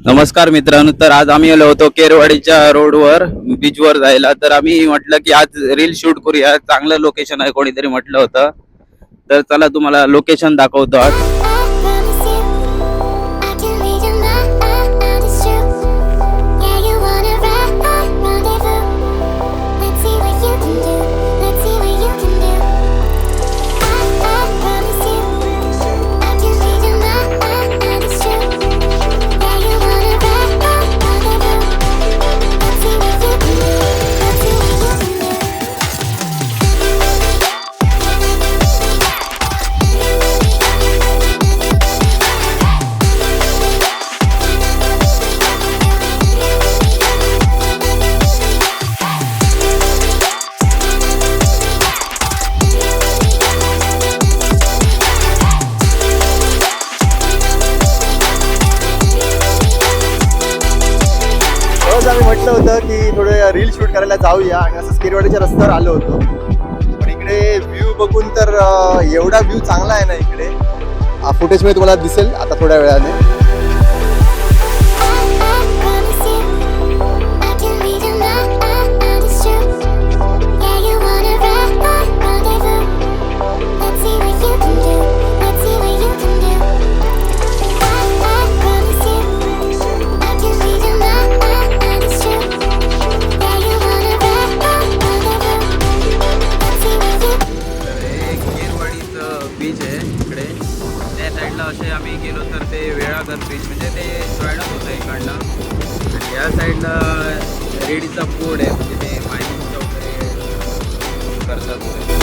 नमस्कार मित्रांनो, तर आज आम्ही आलो होतो केरवाडीच्या रोडवर बीचवर जायला. तर आम्ही म्हटलं की आज रील शूट करूया, चांगलं लोकेशन आहे कोणीतरी म्हटलं होतं. तर चला तुम्हाला लोकेशन दाखवतो आज. आम्ही म्हटलं होतं की थोडं रील शूट करायला जाऊया आणि असं केरवाडीच्या रस्त्यावर आलो होतो. पण इकडे व्ह्यू बघून तर एवढा व्ह्यू चांगला आहे ना इकडे. फुटेज मध्ये तुम्हाला दिसेल आता थोड्या वेळाने. बीच आहे इकडे. त्या साईडला असे आम्ही गेलो तर ते वेळागर बीच म्हणजे ते जॉईनच होतं इकडनं. आणि या साईडला रेडीचा पोड आहे, म्हणजे ते मायनिंगचं वगैरे करतात.